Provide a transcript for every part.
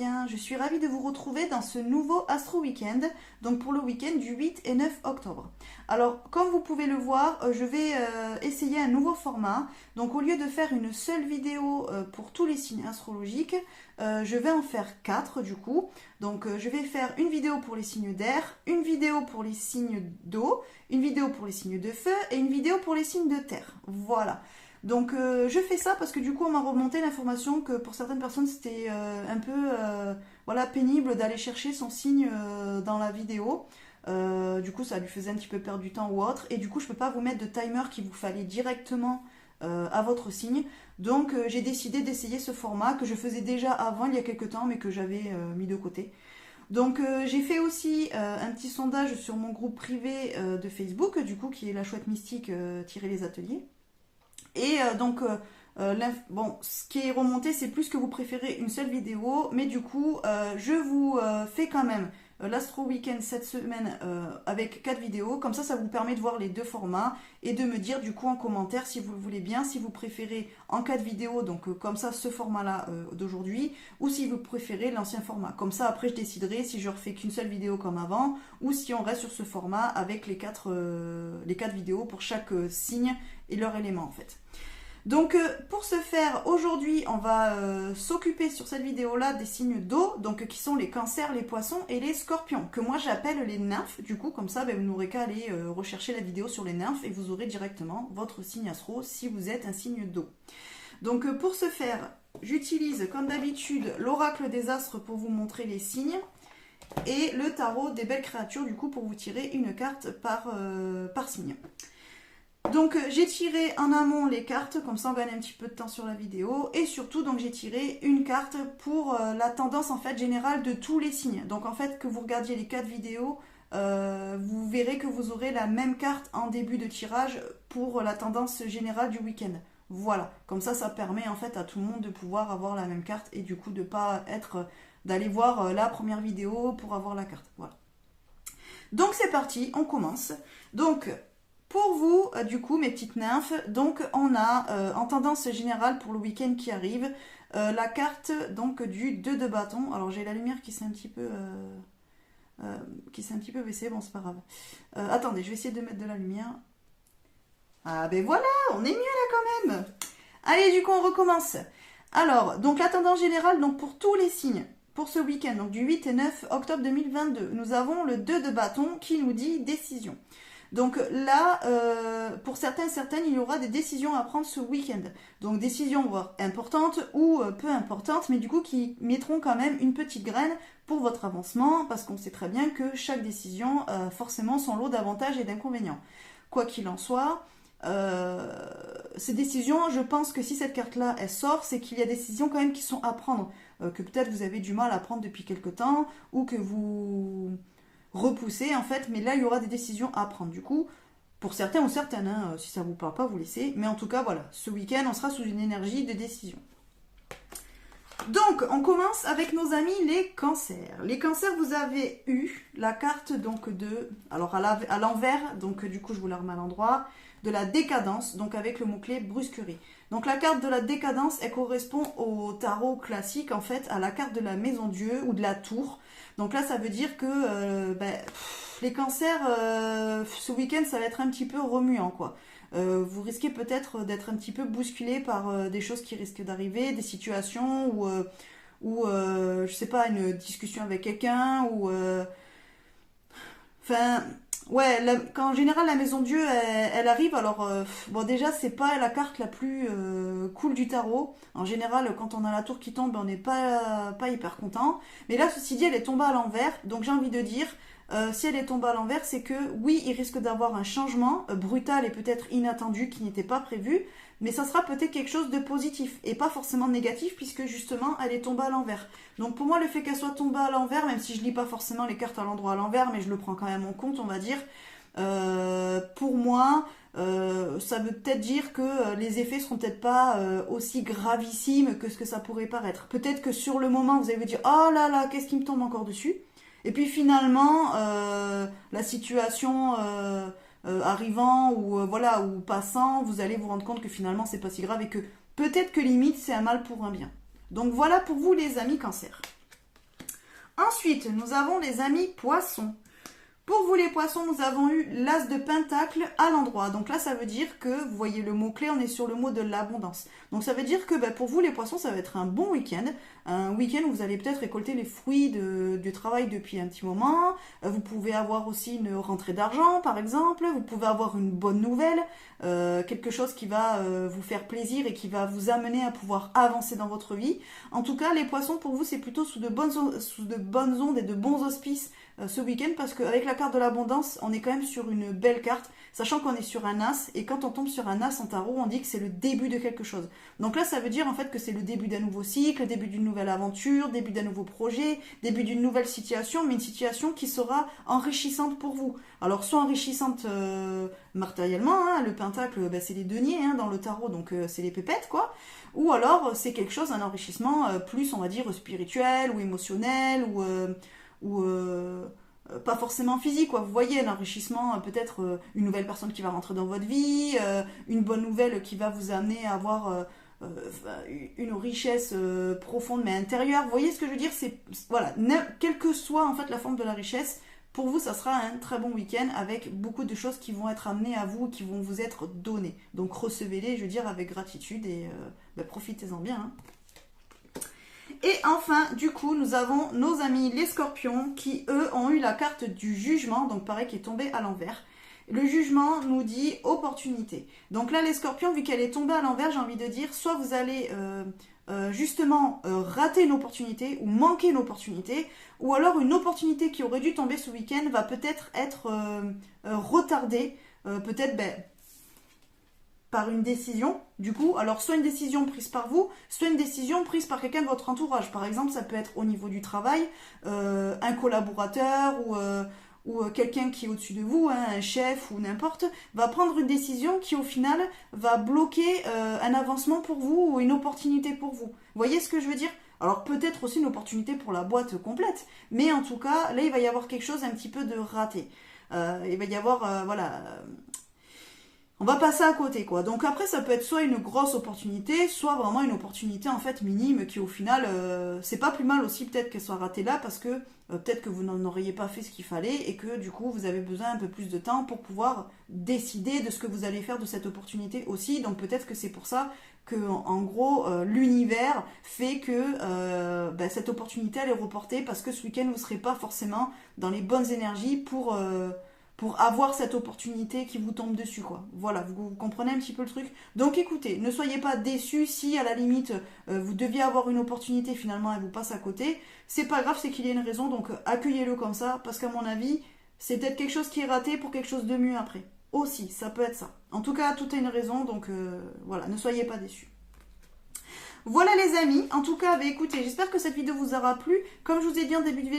bien, je suis ravie de vous retrouver dans ce nouveau Astro Weekend, donc pour le week-end du 8 et 9 octobre. Alors, comme vous pouvez le voir, je vais essayer un nouveau format. Donc, au lieu de faire une seule vidéo pour tous les signes astrologiques, je vais en faire 4 du coup. Donc, je vais faire une vidéo pour les signes d'air, une vidéo pour les signes d'eau, une vidéo pour les signes de feu et une vidéo pour les signes de terre. Voilà. Donc je fais ça parce que du coup on m'a remonté l'information que pour certaines personnes c'était un peu voilà, pénible d'aller chercher son signe dans la vidéo. Du coup ça lui faisait un petit peu perdre du temps ou autre. Et du coup je peux pas vous mettre de timer qui vous fallait directement à votre signe. Donc j'ai décidé d'essayer ce format que je faisais déjà avant il y a quelques temps mais que j'avais mis de côté. Donc j'ai fait aussi un petit sondage sur mon groupe privé de Facebook du coup qui est la chouette mystique les ateliers. Et bon, ce qui est remonté, c'est plus que vous préférez une seule vidéo, mais du coup, je vous fais quand même l'Astro Weekend cette semaine avec 4 vidéos. Comme ça vous permet de voir les deux formats et de me dire du coup en commentaire si vous le voulez bien, si vous préférez en 4 vidéos, donc comme ça ce format-là d'aujourd'hui, ou si vous préférez l'ancien format. Comme ça, après, je déciderai si je refais qu'une seule vidéo comme avant, ou si on reste sur ce format avec les 4 vidéos pour chaque signe et leur élément en fait. Donc pour ce faire, aujourd'hui on va s'occuper sur cette vidéo là des signes d'eau, donc qui sont les cancers, les poissons et les scorpions, que moi j'appelle les nymphes. Du coup comme ça vous n'aurez qu'à aller rechercher la vidéo sur les nymphes et vous aurez directement votre signe astro si vous êtes un signe d'eau. Donc pour ce faire, j'utilise comme d'habitude l'oracle des astres pour vous montrer les signes et le tarot des belles créatures du coup pour vous tirer une carte par signe. Donc j'ai tiré en amont les cartes, comme ça on gagne un petit peu de temps sur la vidéo, et surtout donc j'ai tiré une carte pour la tendance en fait générale de tous les signes. Donc en fait que vous regardiez les 4 vidéos, vous verrez que vous aurez la même carte en début de tirage pour la tendance générale du week-end. Voilà, comme ça permet en fait à tout le monde de pouvoir avoir la même carte et du coup de pas être d'aller voir la première vidéo pour avoir la carte. Voilà. Donc c'est parti, on commence. Donc pour vous, du coup, mes petites nymphes, donc on a en tendance générale pour le week-end qui arrive, la carte donc du 2 de bâton. Alors j'ai la lumière qui s'est un petit peu baissée, bon c'est pas grave. Attendez, je vais essayer de mettre de la lumière. Ah ben voilà, on est mieux là quand même. Allez, du coup on recommence. Alors, donc la tendance générale donc pour tous les signes, pour ce week-end, donc du 8 et 9 octobre 2022, nous avons le 2 de bâton qui nous dit décision. Donc là, pour certaines, il y aura des décisions à prendre ce week-end. Donc décisions voire importantes ou peu importantes, mais du coup qui mettront quand même une petite graine pour votre avancement, parce qu'on sait très bien que chaque décision a forcément son lot d'avantages et d'inconvénients. Quoi qu'il en soit, ces décisions, je pense que si cette carte-là, elle sort, c'est qu'il y a des décisions quand même qui sont à prendre, que peut-être vous avez du mal à prendre depuis quelque temps, ou que vous repousser en fait, mais là il y aura des décisions à prendre du coup, pour certains ou certaines, hein, si ça vous parle pas vous laissez, mais en tout cas voilà, ce week-end on sera sous une énergie de décision. Donc on commence avec nos amis les cancers. Les cancers, vous avez eu la carte donc de, alors à l'envers, donc du coup je vous la remets à l'endroit, de la décadence, donc avec le mot-clé brusquerie. Donc la carte de la décadence, elle correspond au tarot classique, en fait, à la carte de la maison Dieu ou de la tour. Donc là, ça veut dire que les cancers, ce week-end, ça va être un petit peu remuant, quoi. Vous risquez peut-être d'être un petit peu bousculé par des choses qui risquent d'arriver, des situations ou je sais pas, une discussion avec quelqu'un, ou... Enfin... Ouais, quand en général la maison Dieu elle arrive, alors bon déjà c'est pas la carte la plus cool du tarot. En général quand on a la tour qui tombe on n'est pas hyper content. Mais là ceci dit elle est tombée à l'envers, donc j'ai envie de dire si elle est tombée à l'envers c'est que oui il risque d'avoir un changement brutal et peut-être inattendu qui n'était pas prévu. Mais ça sera peut-être quelque chose de positif et pas forcément négatif puisque justement elle est tombée à l'envers. Donc pour moi le fait qu'elle soit tombée à l'envers, même si je lis pas forcément les cartes à l'endroit à l'envers, mais je le prends quand même en compte on va dire, pour moi ça veut peut-être dire que les effets seront peut-être pas aussi gravissimes que ce que ça pourrait paraître. Peut-être que sur le moment vous allez vous dire oh là là qu'est-ce qui me tombe encore dessus, et puis finalement la situation... arrivant ou voilà ou passant, vous allez vous rendre compte que finalement c'est pas si grave et que peut-être que limite c'est un mal pour un bien. Donc voilà pour vous les amis cancer. Ensuite, nous avons les amis poissons. Pour vous les poissons, nous avons eu l'as de pentacle à l'endroit. Donc là, ça veut dire que, vous voyez le mot-clé, on est sur le mot de l'abondance. Donc ça veut dire que pour vous les poissons, ça va être un bon week-end. Un week-end où vous allez peut-être récolter les fruits du travail depuis un petit moment. Vous pouvez avoir aussi une rentrée d'argent, par exemple. Vous pouvez avoir une bonne nouvelle. Quelque chose qui va vous faire plaisir et qui va vous amener à pouvoir avancer dans votre vie. En tout cas, les poissons, pour vous, c'est plutôt sous de bonnes ondes et de bons auspices ce week-end, parce qu'avec la carte de l'abondance, on est quand même sur une belle carte, sachant qu'on est sur un as, et quand on tombe sur un as en tarot, on dit que c'est le début de quelque chose. Donc là, ça veut dire en fait que c'est le début d'un nouveau cycle, le début d'une nouvelle aventure, début d'un nouveau projet, début d'une nouvelle situation, mais une situation qui sera enrichissante pour vous. Alors, soit enrichissante matériellement, hein, le pentacle, c'est les deniers dans le tarot, donc c'est les pépettes, quoi. Ou alors, c'est quelque chose, un enrichissement plus, on va dire, spirituel ou émotionnel, ou pas forcément physique, quoi. Vous voyez, l'enrichissement, peut-être une nouvelle personne qui va rentrer dans votre vie, une bonne nouvelle qui va vous amener à avoir une richesse profonde mais intérieure. Vous voyez ce que je veux dire? Voilà, quelle que soit en fait la forme de la richesse, pour vous, ça sera un très bon week-end avec beaucoup de choses qui vont être amenées à vous, qui vont vous être données. Donc recevez-les, je veux dire, avec gratitude et profitez-en bien. Hein. Et enfin, du coup, nous avons nos amis les scorpions qui, eux, ont eu la carte du jugement, donc pareil, qui est tombée à l'envers. Le jugement nous dit opportunité. Donc là, les scorpions, vu qu'elle est tombée à l'envers, j'ai envie de dire, soit vous allez justement rater une opportunité ou manquer une opportunité, ou alors une opportunité qui aurait dû tomber ce week-end va peut-être être retardée, peut-être par une décision, du coup, alors soit une décision prise par vous, soit une décision prise par quelqu'un de votre entourage. Par exemple, ça peut être au niveau du travail, un collaborateur ou quelqu'un qui est au-dessus de vous, hein, un chef ou n'importe, va prendre une décision qui au final va bloquer un avancement pour vous ou une opportunité pour vous. Vous voyez ce que je veux dire? Alors peut-être aussi une opportunité pour la boîte complète, mais en tout cas, là il va y avoir quelque chose un petit peu de raté. Il va y avoir, voilà... On va passer à côté, quoi. Donc après, ça peut être soit une grosse opportunité, soit vraiment une opportunité en fait minime qui au final, c'est pas plus mal aussi peut-être qu'elle soit ratée là parce que peut-être que vous n'en auriez pas fait ce qu'il fallait et que du coup vous avez besoin un peu plus de temps pour pouvoir décider de ce que vous allez faire de cette opportunité aussi. Donc peut-être que c'est pour ça que en gros l'univers fait que cette opportunité elle est reportée parce que ce week-end vous ne serez pas forcément dans les bonnes énergies pour avoir cette opportunité qui vous tombe dessus, quoi. Voilà, vous comprenez un petit peu le truc. Donc écoutez, ne soyez pas déçus si à la limite vous deviez avoir une opportunité, finalement elle vous passe à côté. C'est pas grave, c'est qu'il y a une raison, donc accueillez-le comme ça, parce qu'à mon avis, c'est peut-être quelque chose qui est raté pour quelque chose de mieux après. Aussi, ça peut être ça. En tout cas, tout a une raison, donc voilà, ne soyez pas déçus. Voilà les amis, en tout cas, écoutez, j'espère que cette vidéo vous aura plu. Comme je vous ai dit en début de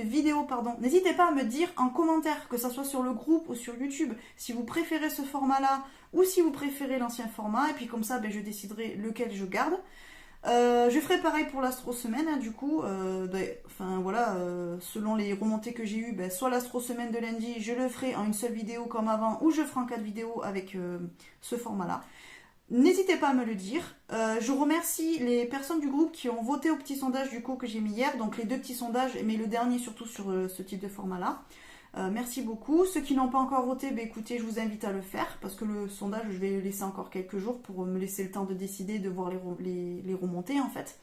vidéo, n'hésitez pas à me dire en commentaire, que ce soit sur le groupe ou sur YouTube, si vous préférez ce format-là ou si vous préférez l'ancien format. Et puis comme ça, je déciderai lequel je garde. Je ferai pareil pour l'astro-semaine, hein, du coup, selon les remontées que j'ai eues, soit l'astro-semaine de lundi, je le ferai en une seule vidéo comme avant, ou je ferai en 4 vidéos avec ce format-là. N'hésitez pas à me le dire. Je remercie les personnes du groupe qui ont voté au petit sondage du coup que j'ai mis hier. Donc les 2 petits sondages, mais le dernier surtout sur ce type de format-là. Merci beaucoup. Ceux qui n'ont pas encore voté, écoutez, je vous invite à le faire. Parce que le sondage, je vais le laisser encore quelques jours pour me laisser le temps de décider, de voir les remontées en fait.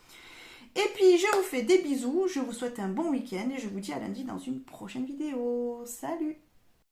Et puis je vous fais des bisous. Je vous souhaite un bon week-end et je vous dis à lundi dans une prochaine vidéo. Salut!